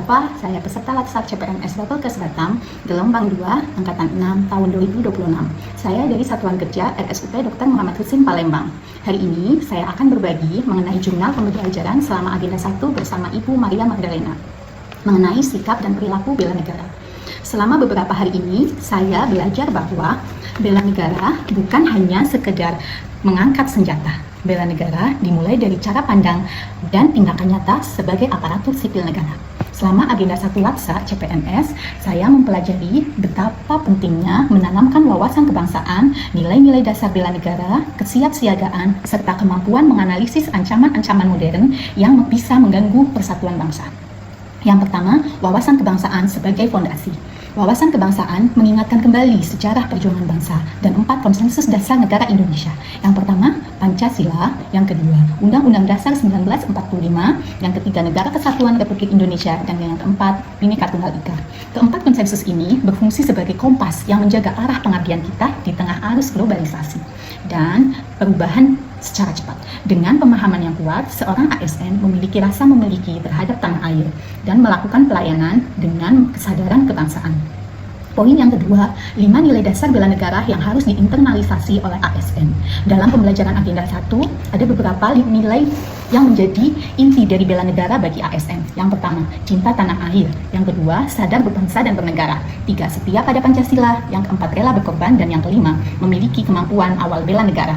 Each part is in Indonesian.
Mustafa, saya peserta Latsar CPNS Level Kes Batam, gelombang 2, angkatan 6, tahun 2026. Saya dari Satuan Kerja RSUP Dr. Muhammad Husin Palembang. Hari ini saya akan berbagi mengenai jurnal pembelajaran selama agenda 1 bersama Ibu Maria Magdalena, mengenai sikap dan perilaku bela negara. Selama beberapa hari ini, saya belajar bahwa bela negara bukan hanya sekedar mengangkat senjata. Bela negara dimulai dari cara pandang dan tindakan nyata sebagai aparatur sipil negara. Selama agenda 1 Latsar CPNS, saya mempelajari betapa pentingnya menanamkan wawasan kebangsaan, nilai-nilai dasar bela negara, kesiapsiagaan, serta kemampuan menganalisis ancaman-ancaman modern yang bisa mengganggu persatuan bangsa. Yang pertama, wawasan kebangsaan sebagai fondasi. Wawasan kebangsaan mengingatkan kembali sejarah perjuangan bangsa dan 4 konsensus dasar negara Indonesia. Yang pertama, Pancasila. Yang kedua, Undang-Undang Dasar 1945. Yang ketiga, Negara Kesatuan Republik Indonesia. Dan yang keempat, Bhinneka Tunggal Ika. Keempat konsensus ini berfungsi sebagai kompas yang menjaga arah pengabdian kita di tengah arus globalisasi dan perubahan secara cepat. Dengan pemahaman yang kuat, seorang ASN memiliki rasa memiliki terhadap tanah air dan melakukan pelayanan dengan kesadaran kebangsaan. Poin yang kedua, 5 nilai dasar bela negara yang harus diinternalisasi oleh ASN. Dalam pembelajaran agenda 1, ada beberapa nilai yang menjadi inti dari bela negara bagi ASN. Yang pertama, cinta tanah air. Yang kedua, sadar berbangsa dan bernegara. 3, setia pada Pancasila. Yang keempat, rela berkorban. Dan yang kelima, memiliki kemampuan awal bela negara.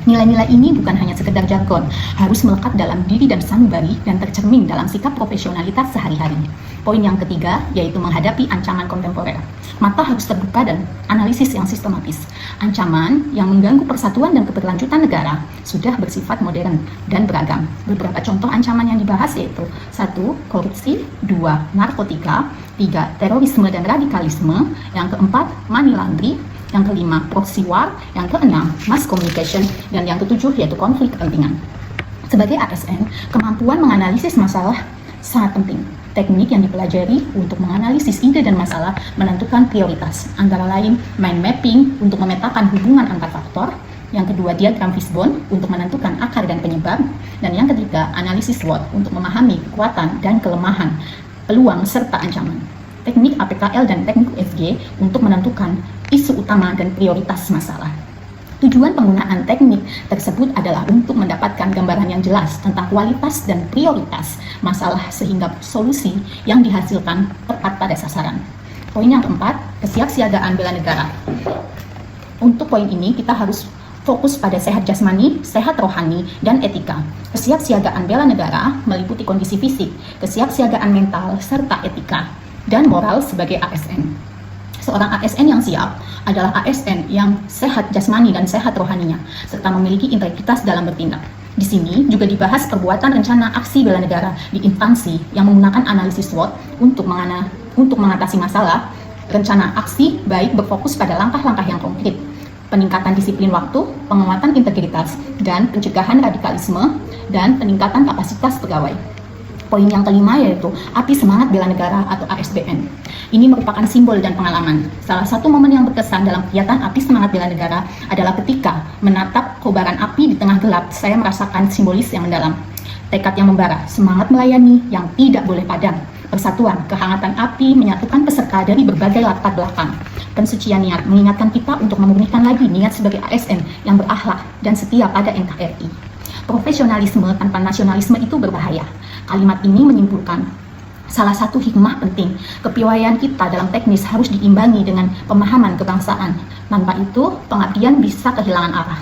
Nilai-nilai ini bukan hanya sekedar jargon, harus melekat dalam diri dan sanubari dan tercermin dalam sikap profesionalitas sehari-hari. Poin yang ketiga, yaitu menghadapi ancaman kontemporer. Mata harus terbuka dan analisis yang sistematis. Ancaman yang mengganggu persatuan dan keberlanjutan negara sudah bersifat modern dan beragam. Beberapa contoh ancaman yang dibahas yaitu 1. Korupsi, 2. Narkotika, 3. Terorisme dan radikalisme, yang keempat, money laundry, yang kelima, proxy war, yang keenam, mass communication, dan yang ketujuh yaitu konflik kepentingan. Sebagai ASN, kemampuan menganalisis masalah sangat penting. Teknik yang dipelajari untuk menganalisis ide dan masalah menentukan prioritas, antara lain mind mapping untuk memetakan hubungan antar faktor, yang kedua diagram fishbone untuk menentukan akar dan penyebab, dan yang ketiga analisis SWOT untuk memahami kekuatan dan kelemahan, peluang serta ancaman. Teknik APKL dan teknik USG untuk menentukan isu utama dan prioritas masalah. Tujuan penggunaan teknik tersebut adalah untuk mendapatkan gambaran yang jelas tentang kualitas dan prioritas masalah sehingga solusi yang dihasilkan tepat pada sasaran. Poin yang keempat, kesiapsiagaan bela negara. Untuk poin ini kita harus fokus pada sehat jasmani, sehat rohani, dan etika. Kesiapsiagaan bela negara meliputi kondisi fisik, kesiapsiagaan mental, serta etika dan moral sebagai ASN. Seorang ASN yang siap adalah ASN yang sehat jasmani dan sehat rohaninya, serta memiliki integritas dalam bertindak. Di sini juga dibahas perbuatan rencana aksi bela negara di instansi yang menggunakan analisis SWOT untuk mengatasi masalah. Rencana aksi baik berfokus pada langkah-langkah yang konkret, peningkatan disiplin waktu, penguatan integritas, dan pencegahan radikalisme, dan peningkatan kapasitas pegawai. Poin yang kelima yaitu api semangat bela negara atau ASBN. Ini merupakan simbol dan pengalaman. Salah satu momen yang berkesan dalam kegiatan api semangat bela negara adalah ketika menatap kobaran api di tengah gelap. Saya merasakan simbolis yang mendalam. Tekad yang membara, semangat melayani yang tidak boleh padam. Persatuan, kehangatan api menyatukan peserta dari berbagai latar belakang. Pensucian niat mengingatkan kita untuk memurnikan lagi niat sebagai ASN yang berakhlak dan setia pada NKRI. Profesionalisme tanpa nasionalisme itu berbahaya. Kalimat ini menyimpulkan salah satu hikmah penting, kepiawaian kita dalam teknis harus diimbangi dengan pemahaman kebangsaan. Tanpa itu, pengabdian bisa kehilangan arah.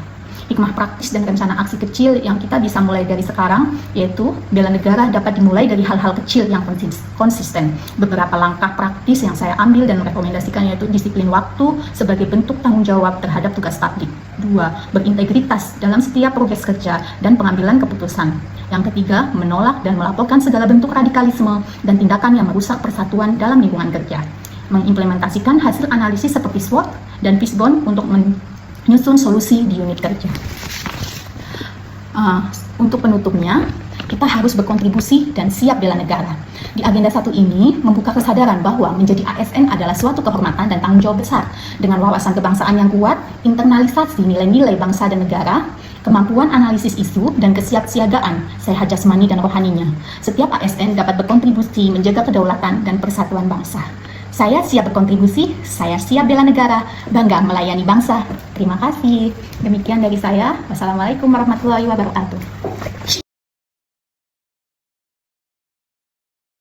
Hikmah praktis dan rencana aksi kecil yang kita bisa mulai dari sekarang, yaitu bela negara dapat dimulai dari hal-hal kecil yang konsisten. Beberapa langkah praktis yang saya ambil dan merekomendasikan yaitu disiplin waktu sebagai bentuk tanggung jawab terhadap tugas publik. 2. Berintegritas dalam setiap progres kerja dan pengambilan keputusan. Yang ketiga, menolak dan melaporkan segala bentuk radikalisme dan tindakan yang merusak persatuan dalam lingkungan kerja. Mengimplementasikan hasil analisis seperti SWOT dan fishbone untuk menyusun solusi di unit kerja. Untuk penutupnya, kita harus berkontribusi dan siap bela negara. Di agenda 1 ini membuka kesadaran bahwa menjadi ASN adalah suatu kehormatan dan tanggung jawab besar. Dengan wawasan kebangsaan yang kuat, internalisasi nilai-nilai bangsa dan negara, kemampuan analisis isu, dan kesiapsiagaan sehat jasmani dan rohaninya. Setiap ASN dapat berkontribusi menjaga kedaulatan dan persatuan bangsa. Saya siap berkontribusi, saya siap bela negara, bangga melayani bangsa. Terima kasih. Demikian dari saya. Wassalamualaikum warahmatullahi wabarakatuh.